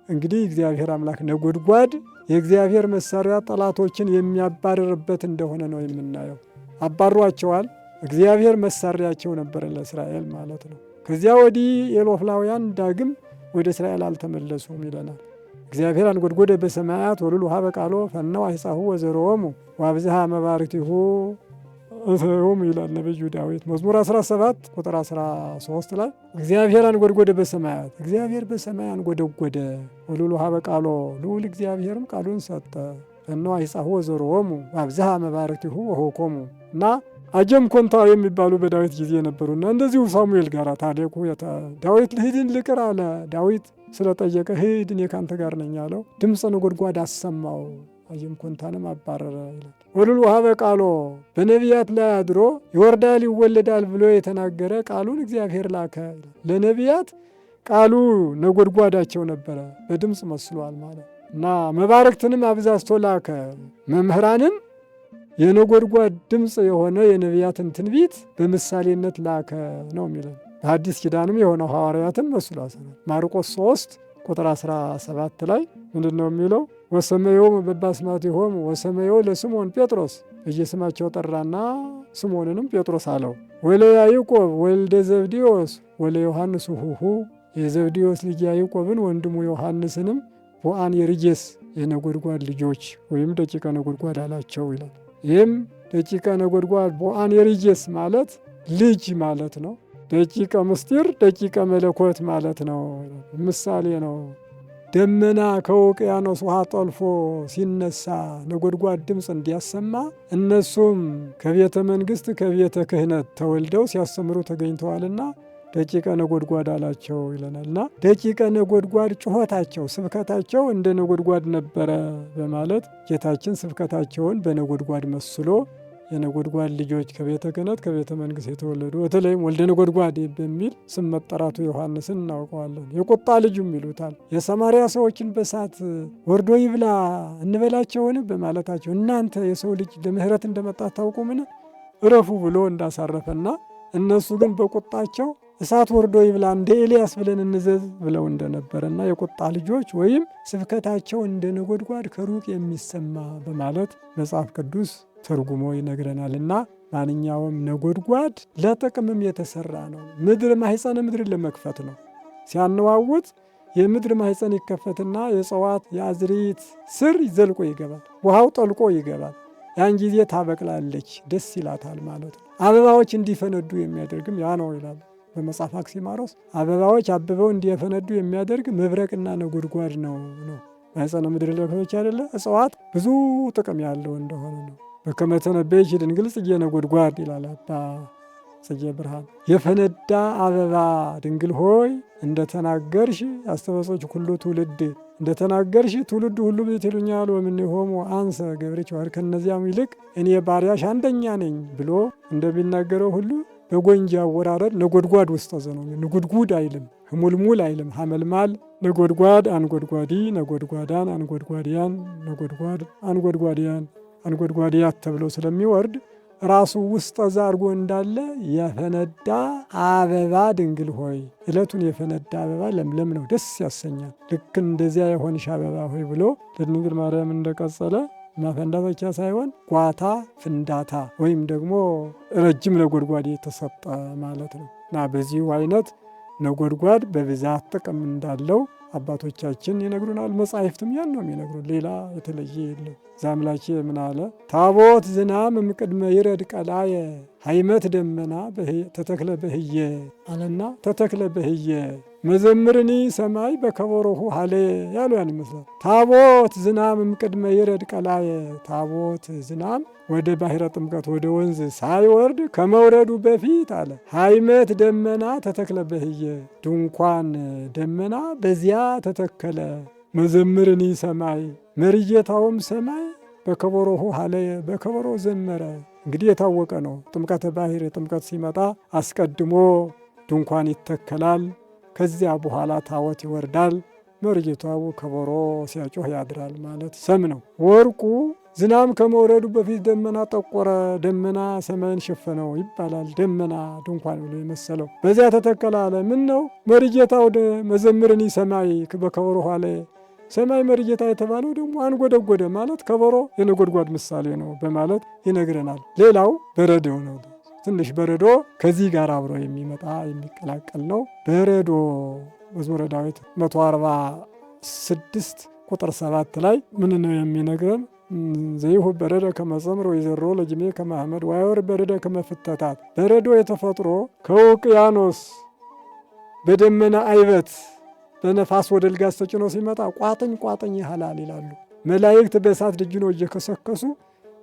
እንግዲህ እግዚአብሔር አምላክ ነጎድጓድ የእግዚአብሔር መሳሪያ ጠላቶችን የሚያባርርበት እንደሆነ ነው የምናየው። አባሯቸዋል። እግዚአብሔር መሳሪያቸው ነበረ ለእስራኤል ማለት ነው። ከዚያ ወዲህ ኤሎፍላውያን ዳግም ወደ እስራኤል አልተመለሱም ይለናል። እግዚአብሔር አንጎድጎደ በሰማያት ወሉል ውሃ በቃሎ ፈነው አይጻሁ ወዘሮሙ ወአብዝሃ መባርክቲሁ እሰዮም ይላል ነብዩ ዳዊት መዝሙር 17 ቁጥር 13 ላይ እግዚአብሔር አንጎድጎደ በሰማያት እግዚአብሔር በሰማይ አንጎደጎደ ወሉል ውሃ በቃሎ ልዑል እግዚአብሔርም ቃሉን ሰጠ ፈነው አይጻሁ ወዘሮሙ ወአብዝሃ መባርክቲሁ ወሆኮሙ እና አጀም ኮንታ የሚባሉ በዳዊት ጊዜ ነበሩና እንደዚሁ ሳሙኤል ጋር ታሪኩ ዳዊት ልሂድን ልቅር አለ። ዳዊት ስለጠየቀ ሂድ እኔ ካንተ ጋር ነኝ አለው። ድምፀ ነጎድጓድ አሰማው፣ አጀም ኮንታንም አባረረ ይላል። ወሉል ውሃ በቃሎ በነቢያት ላይ አድሮ ይወርዳል ይወለዳል ብሎ የተናገረ ቃሉን እግዚአብሔር ላከ። ለነቢያት ቃሉ ነጎድጓዳቸው ነበረ፣ በድምፅ መስሏል ማለት እና መባረክትንም አብዛዝቶ ላከ። መምህራንም የነጎድጓድ ድምፅ የሆነ የነቢያትን ትንቢት በምሳሌነት ላከ ነው የሚለው። በሐዲስ ኪዳንም የሆነው ሐዋርያትን መስሎ አሰናል። ማርቆስ 3 ቁጥር 17 ላይ ምንድን ነው የሚለው? ወሰመዮሙ በባስማቲሆሙ ወሰመዮ ለስምዖን ጴጥሮስ በየስማቸው ጠራና ስምዖንንም ጴጥሮስ አለው። ወለ ያዕቆብ ወልደ ዘብዴዎስ ወለ ዮሐንስ ሁሁ የዘብዴዎስ ልጅ ያዕቆብን ወንድሙ ዮሐንስንም ቦአን የርጌስ የነጎድጓድ ልጆች ወይም ደቂቀ ነጎድጓድ አላቸው ይላል። ይህም ደቂቀ ነጎድጓድ ቦአን የርጌስ ማለት ልጅ ማለት ነው። ደቂቀ ምስጢር ደቂቀ መለኮት ማለት ነው። ምሳሌ ነው። ደመና ከውቅያኖስ ውሃ ጠልፎ ሲነሳ ነጎድጓድ ድምፅ እንዲያሰማ እነሱም ከቤተ መንግሥት ከቤተ ክህነት ተወልደው ሲያስተምሩ ተገኝተዋልና ደቂቀ ነጎድጓድ አላቸው ይለናልና ደቂቀ ነጎድጓድ ጩኸታቸው ስብከታቸው እንደ ነጎድጓድ ነበረ በማለት ጌታችን ስብከታቸውን በነጎድጓድ መስሎ የነጎድጓድ ልጆች ከቤተ ክህነት ከቤተ መንግስት የተወለዱ በተለይም ወልደ ነጎድጓድ በሚል ስም መጠራቱ ዮሐንስን እናውቀዋለን። የቁጣ ልጁም ይሉታል። የሰማርያ ሰዎችን በእሳት ወርዶ ይብላ እንበላቸውን በማለታቸው እናንተ የሰው ልጅ ለምሕረት እንደመጣ ታውቁምን እረፉ ብሎ እንዳሳረፈና እነሱ ግን በቁጣቸው እሳት ወርዶ ይብላ እንደ ኤልያስ ብለን እንዘዝ ብለው እንደነበረና የቁጣ ልጆች ወይም ስብከታቸው እንደ ነጎድጓድ ከሩቅ የሚሰማ በማለት መጽሐፍ ቅዱስ ተርጉሞ ይነግረናልና ማንኛውም ነጎድጓድ ለጥቅምም የተሰራ ነው። ምድር ማሕፀነ ምድርን ለመክፈት ነው። ሲያነዋውጥ የምድር ማሕፀን ይከፈትና የእጽዋት የአዝሪት ስር ዘልቆ ይገባል። ውሃው ጠልቆ ይገባል። ያን ጊዜ ታበቅላለች፣ ደስ ይላታል ማለት ነው። አበባዎች እንዲፈነዱ የሚያደርግም ያ ነው ይላል በመጽሐፍ አክሲማሮስ። አበባዎች አብበው እንዲፈነዱ የሚያደርግ መብረቅና ነጎድጓድ ነው። ማሕፀነ ምድር ለከፈች አይደለ? እጽዋት ብዙ ጥቅም ያለው እንደሆነ ነው። በከመ ተነበየች ድንግል ጽጌ ነጎድጓድ ይላል አባ ጽጌ ብርሃን። የፈነዳ አበባ ድንግል ሆይ እንደተናገርሽ አስተበጾች ሁሉ ትውልድ እንደተናገርሽ ትውልድ ሁሉ ቤት ይሉኛል ወእምኔሆሙ አንሰ ገብርኪ ወኃይል ከእነዚያም ይልቅ እኔ ባሪያሽ አንደኛ ነኝ ብሎ እንደሚናገረው ሁሉ በጎንጃ አወራረድ ነጎድጓድ ውስጥ ተዘነው ንጉድጉድ አይልም፣ ህሙልሙል አይልም። ሐመልማል ነጎድጓድ አንጎድጓዲ ነጎድጓዳን አንጎድጓዲያን ነጎድጓድ አንጎድጓዲያን አንጎድጓዲያት ተብሎ ስለሚወርድ ራሱ ውስጥ እዛ አድርጎ እንዳለ የፈነዳ አበባ ድንግል ሆይ ዕለቱን የፈነዳ አበባ ለምለም ነው፣ ደስ ያሰኛል። ልክ እንደዚያ የሆንሽ አበባ ሆይ ብሎ ለድንግል ማርያም እንደቀጸለ ማፈንዳት ብቻ ሳይሆን ጓታ ፍንዳታ ወይም ደግሞ ረጅም ነጎድጓድ የተሰጠ ማለት ነው እና በዚሁ አይነት ነጎድጓድ በብዛት ጥቅም እንዳለው አባቶቻችን ይነግሩናል። መጻሕፍትም ያን ነው የሚነግሩን። ሌላ የተለየ የለም። ዛምላኬ ምን አለ? ታቦት ዝናም እምቅድመ ይረድ ቀላየ ሃይመት ደመና ተተክለ በህየ አለና ተተክለ በህየ መዘምርኒ ሰማይ በከበሮሁ ሃሌ ያሉ ያን ይመስላል። ታቦት ዝናም እምቅድመ ይረድ ቀላየ ታቦት ዝናም ወደ ባሕረ ጥምቀት ወደ ወንዝ ሳይወርድ ከመውረዱ በፊት አለ ሃይመት ደመና ተተክለ በህየ ድንኳን ደመና በዚያ ተተከለ። መዘምርኒ ሰማይ መርጌታውም ሰማይ በከበሮሁ ሃለየ በከበሮ ዘመረ። እንግዲህ የታወቀ ነው። ጥምቀተ ባሕር ጥምቀት ሲመጣ አስቀድሞ ድንኳን ይተከላል። ከዚያ በኋላ ታቦት ይወርዳል። መርጌታው ከበሮ ሲያጮህ ያድራል ማለት ሰም ነው። ወርቁ ዝናም ከመውረዱ በፊት ደመና ጠቆረ፣ ደመና ሰማይን ሸፈነው ይባላል። ደመና ድንኳን ብሎ የመሰለው በዚያ ተተከለ አለ። ምን ነው መርጌታው መዘምርኒ ሰማይ በከበሮ ሃለየ ሰማይ መርጌታ የተባለው ደግሞ አንጎደጎደ ማለት ከበሮ የነጎድጓድ ምሳሌ ነው በማለት ይነግረናል። ሌላው በረዶ ነው። ትንሽ በረዶ ከዚህ ጋር አብሮ የሚመጣ የሚቀላቀል ነው። በረዶ መዝሙረ ዳዊት 146 ቁጥር 7 ላይ ምን ነው የሚነግረን? ዘይሁ በረደ ከመጸምር ወይዘሮ ለጅሜ ከማህመድ ዋይወር በረደ ከመፍተታት። በረዶ የተፈጥሮ ከውቅያኖስ በደመና አይበት በነፋስ ወደ ልጋስ ተጭኖ ሲመጣ ቋጥኝ ቋጥኝ ያህላል ይላሉ መላእክት። በእሳት ድጅኖ እየከሰከሱ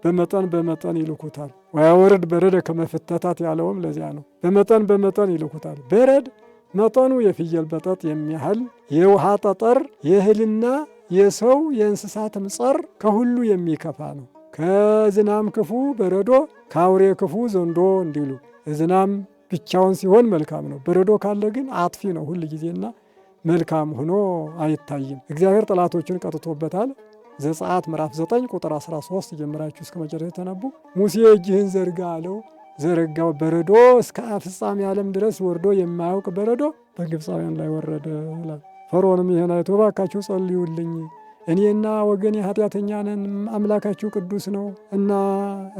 በመጠን በመጠን ይልኩታል። ወያወርድ በረደ ከመፍተታት ያለውም ለዚያ ነው። በመጠን በመጠን ይልኩታል። በረድ መጠኑ የፍየል በጠጥ የሚያህል የውሃ ጠጠር የእህልና የሰው የእንስሳትም ጸር ከሁሉ የሚከፋ ነው። ከዝናም ክፉ በረዶ ከአውሬ ክፉ ዘንዶ እንዲሉ ዝናም ብቻውን ሲሆን መልካም ነው። በረዶ ካለ ግን አጥፊ ነው ሁል ጊዜና መልካም ሆኖ አይታይም። እግዚአብሔር ጠላቶችን ቀጥቶበታል። ዘጸአት ምዕራፍ 9 ቁጥር 13 ጀምራችሁ እስከ መጨረሻ ተነቡ። ሙሴ እጅህን ዘርጋ አለው። ዘረጋው። በረዶ እስከ ፍጻሜ ዓለም ድረስ ወርዶ የማያውቅ በረዶ በግብፃውያን ላይ ወረደ ይላል። ፈርዖንም ይህን አይቶ እባካችሁ ጸልዩልኝ፣ እኔና ወገኔ ኃጢአተኛ ነን፣ አምላካችሁ ቅዱስ ነው እና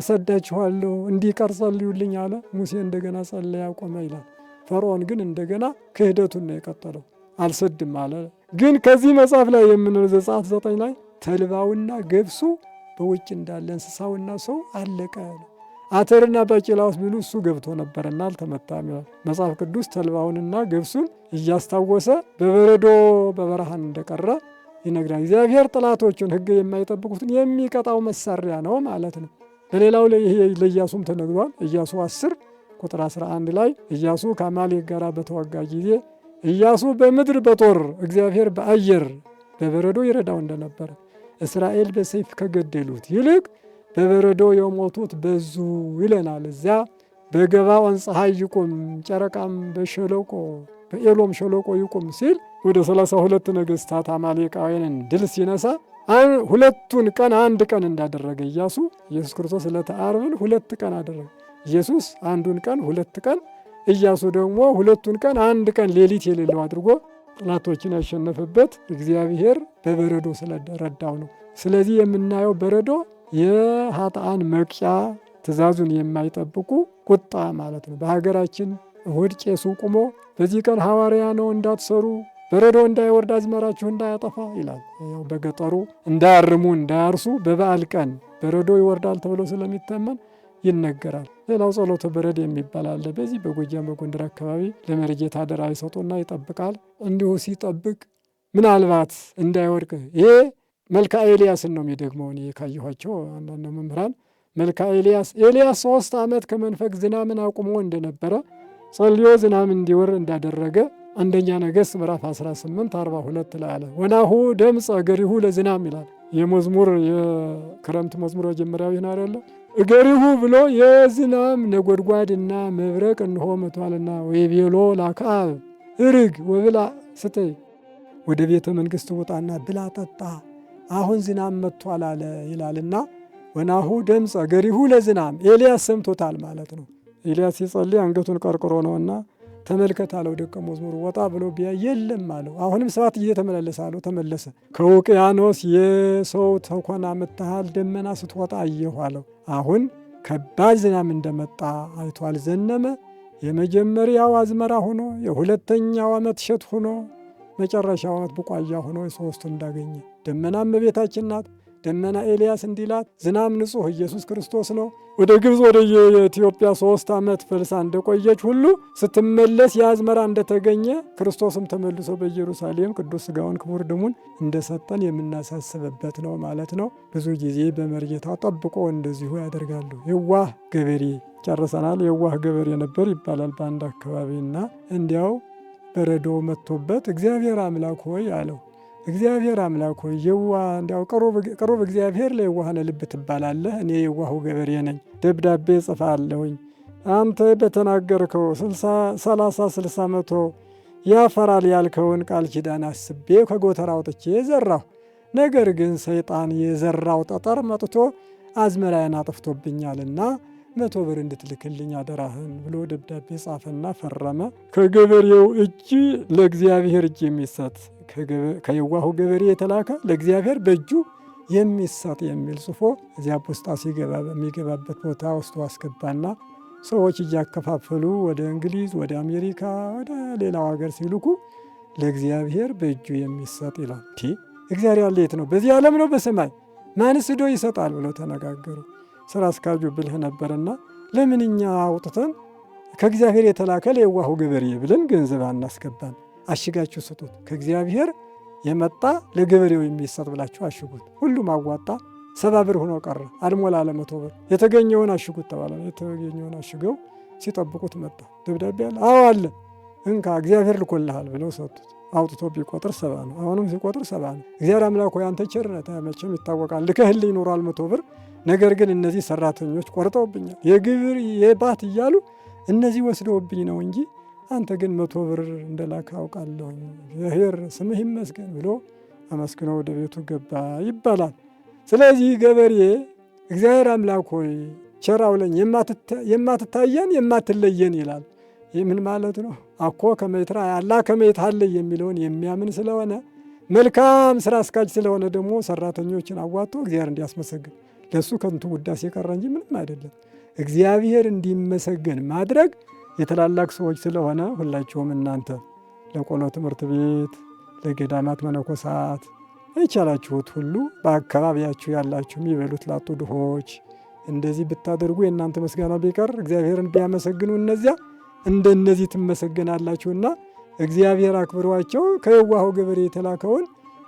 እሰዳችኋለሁ፣ እንዲቀር ጸልዩልኝ አለ። ሙሴ እንደገና ጸለየ፣ አቆመ ይላል። ፈርዖን ግን እንደገና ክህደቱን ነው የቀጠለው። አልሰድም አለ። ግን ከዚህ መጽሐፍ ላይ የምንለው ዘጸአት 9 ላይ ተልባውና ገብሱ በውጭ እንዳለ እንስሳውና ሰው አለቀ። አተርና ባቄላውስ ቢሉ እሱ ገብቶ ነበርና አልተመታም ይላል መጽሐፍ ቅዱስ። ተልባውንና ገብሱን እያስታወሰ በበረዶ በበረሃን እንደቀረ ይነግራል። እግዚአብሔር ጠላቶቹን ሕግ የማይጠብቁትን የሚቀጣው መሳሪያ ነው ማለት ነው። በሌላው ላይ ይሄ ለኢያሱም ተነግሯል። ኢያሱ 10 ቁጥር 11 ላይ ኢያሱ ከአማሌቅ ጋር በተዋጋ ጊዜ ኢያሱ በምድር በጦር እግዚአብሔር በአየር በበረዶ ይረዳው እንደነበረ እስራኤል በሰይፍ ከገደሉት ይልቅ በበረዶ የሞቱት በዙ ይለናል። እዚያ በገባዖን ፀሐይ ይቁም፣ ጨረቃም በሸለቆ በኤሎም ሸለቆ ይቁም ሲል ወደ 32 ነገሥታት አማሌቃውያንን ድል ሲነሳ ሁለቱን ቀን አንድ ቀን እንዳደረገ ኢያሱ ኢየሱስ ክርስቶስ ዕለተ ዓርብን 2 ቀን አደረገ። ኢየሱስ አንዱን ቀን 2 ቀን፣ ኢያሱ ደግሞ 2ቱን ቀን አንድ ቀን ሌሊት የሌለው አድርጎ ጠላቶችን ያሸነፈበት እግዚአብሔር በበረዶ ስለረዳው ነው። ስለዚህ የምናየው በረዶ የኃጥአን መቅጫ፣ ትእዛዙን የማይጠብቁ ቁጣ ማለት ነው። በሀገራችን እሑድ ቄሱ ቁሞ በዚህ ቀን ሐዋርያ ነው እንዳትሰሩ፣ በረዶ እንዳይወርድ አዝመራችሁ እንዳያጠፋ ይላል። ያው በገጠሩ እንዳያርሙ እንዳያርሱ በበዓል ቀን በረዶ ይወርዳል ተብሎ ስለሚታመን ይነገራል። ሌላው ጸሎተ በረድ የሚባል አለ። በዚህ በጎጃም በጎንደር አካባቢ ለመርጌታ አደራ ይሰጡና ይጠብቃል። እንዲሁ ሲጠብቅ ምናልባት እንዳይወድቅ ይሄ መልካ ኤልያስን ነው የሚደግመው። እኔ ካየኋቸው አንዳንድ መምህራን መልካ ኤልያስ 3 ዓመት ከመንፈቅ ዝናምን አቁሞ እንደነበረ ጸልዮ ዝናም እንዲወር እንዳደረገ አንደኛ ነገሥት ምዕራፍ 18 42 ላይ አለ። ወናሁ ደምፀ እገሪሁ ለዝናም ይላል። የመዝሙር የክረምት መዝሙር መጀመሪያው ይህን አይደለ? እገሪሁ ብሎ የዝናም ነጎድጓድና መብረቅ እንሆ መጥቷልና ወይቤሎ ለአክዓብ እርግ ወብላ ስተይ፣ ወደ ቤተ መንግሥት ውጣና ብላ ጠጣ፣ አሁን ዝናም መጥቷል አለ ይላልና ወናሁ ደምፀ እገሪሁ ለዝናም ኤልያስ ሰምቶታል ማለት ነው። ኤልያስ ሲጸልይ አንገቱን ቀርቅሮ ነውና ተመልከት አለው። ደቀ መዝሙሩ ወጣ ብሎ ቢያ የለም አለው። አሁንም 7 ጊዜ ተመላለሰ አለው። ተመለሰ። ከውቅያኖስ የሰው ተኮና ምታሃል ደመና ስትወጣ አየሁ አለው። አሁን ከባድ ዝናም እንደመጣ አይቷል። ዘነመ። የመጀመሪያው አዝመራ ሆኖ፣ የሁለተኛው ዓመት እሸት ሆኖ፣ መጨረሻው ዓመት ቡቃያ ሆኖ የ3ቱ እንዳገኘ። ደመናም እመቤታችን ናት። ደመና ኤልያስ እንዲላት፣ ዝናም ንጹሕ ኢየሱስ ክርስቶስ ነው። ወደ ግብፅ ወደ የኢትዮጵያ 3 ዓመት ፈልሳ እንደቆየች ሁሉ ስትመለስ የአዝመራ እንደተገኘ ክርስቶስም ተመልሶ በኢየሩሳሌም ቅዱስ ሥጋውን ክቡር ደሙን እንደሰጠን የምናሳስብበት ነው ማለት ነው። ብዙ ጊዜ በመርጌታ ጠብቆ እንደዚሁ ያደርጋሉ። የዋህ ገበሬ ጨርሰናል። የዋህ ገበሬ ነበር ይባላል በአንድ አካባቢና እንዲያው በረዶ መጥቶበት እግዚአብሔር አምላክ ሆይ አለው። እግዚአብሔር አምላክ ሆይ እንዲያው ቅሩብ እግዚአብሔር ለየዋህነ ልብ ትባላለህ። እኔ የዋሁ ገበሬ ነኝ፣ ደብዳቤ ጽፋለሁኝ። አንተ በተናገርከው 30 መቶ ያፈራል ያልከውን ቃል ኪዳን አስቤ ከጎተራ አውጥቼ የዘራሁ፣ ነገር ግን ሰይጣን የዘራው ጠጠር መጥቶ አዝመራዬን አጥፍቶብኛልና 100 ብር እንድትልክልኝ አደራህን ብሎ ደብዳቤ ጻፈና ፈረመ። ከገበሬው እጅ ለእግዚአብሔር እጅ የሚሰጥ ከየዋሁ ገበሬ የተላከ ለእግዚአብሔር በእጁ የሚሰጥ የሚል ጽፎ እዚያ ፖስታ ሲገባ በሚገባበት ቦታ ውስጥ አስገባና ሰዎች እያከፋፈሉ ወደ እንግሊዝ፣ ወደ አሜሪካ፣ ወደ ሌላው ሀገር ሲልኩ ለእግዚአብሔር በእጁ የሚሰጥ ይላል። እግዚአብሔር ያለ የት ነው? በዚህ ዓለም ነው በሰማይ? ማንስ ሄዶ ይሰጣል ብለው ተነጋገሩ። ስራ አስካጁ ብልህ ነበርና ለምን እኛ አውጥተን ከእግዚአብሔር የተላከ ለየዋሁ ገበሬ ብለን ገንዘብ አናስገባን? አሽጋችሁ ስጡት፣ ከእግዚአብሔር የመጣ ለገበሬው የሚሰጥ ብላችሁ አሽጉት። ሁሉም አዋጣ። 70 ብር ሆኖ ቀረ። አልሞላ ለ100 ብር የተገኘውን አሽጉት ተባለ። የተገኘውን አሽገው ሲጠብቁት መጣ። ደብዳቤ አለ? አዎ አለ። እንካ እግዚአብሔር ልኮልሃል ብለው ሰጡት። አውጥቶ ቢቆጥር 70 ነው። አሁንም ሲቆጥር 70 ነው። እግዚአብሔር አምላክ ሆይ አንተ ቸርነት መቼም ይታወቃል፣ ልከህልኝ ይኖራል 100 ብር። ነገር ግን እነዚህ ሰራተኞች ቆርጠውብኛል፣ የግብር የባት እያሉ እነዚህ ወስደውብኝ ነው እንጂ አንተ ግን 100 ብር እንደላከ አውቃለሁ። እግዚአብሔር ስምህ ይመስገን ብሎ አመስግኖ ወደ ቤቱ ገባ ይባላል። ስለዚህ ገበሬ እግዚአብሔር አምላክ ሆይ ቸር አውለኝ፣ የማትታየን የማትለየን ይላል። ይህ ምን ማለት ነው? አኮ ከመይትራ ያላ ከመይታለይ የሚለውን የሚያምን ስለሆነ መልካም ስራ አስካጅ ስለሆነ ደግሞ ሰራተኞችን አዋጥቶ እግዚአብሔር እንዲያስመሰግን ለሱ ከንቱ ውዳሴ ቀረ እንጂ ምንም አይደለም። እግዚአብሔር እንዲመሰገን ማድረግ የታላላቅ ሰዎች ስለሆነ ሁላችሁም እናንተ ለቆሎ ትምህርት ቤት፣ ለገዳማት መነኮሳት የቻላችሁት ሁሉ በአካባቢያችሁ ያላችሁ የሚበሉት ላጡ ድሆች እንደዚህ ብታደርጉ የእናንተ ምስጋና ቢቀር እግዚአብሔርን ቢያመሰግኑ እነዚያ እንደነዚህ ትመሰገናላችሁና እግዚአብሔር አክብሯቸው ከየዋሁ ገበሬ የተላከውን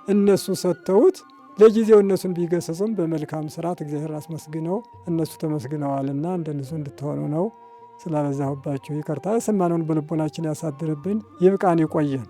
እነሱ ሰጥተውት ለጊዜው እነሱን ቢገሰጽም በመልካም ስርዓት እግዚአብሔር አስመስግነው እነሱ ተመስግነዋልና እንደነሱ እንድትሆኑ ነው። ስላበዛሁባችሁ ይቅርታ። የሰማነውን በልቦናችን ያሳድርብን። ይብቃን፣ ይቆየን።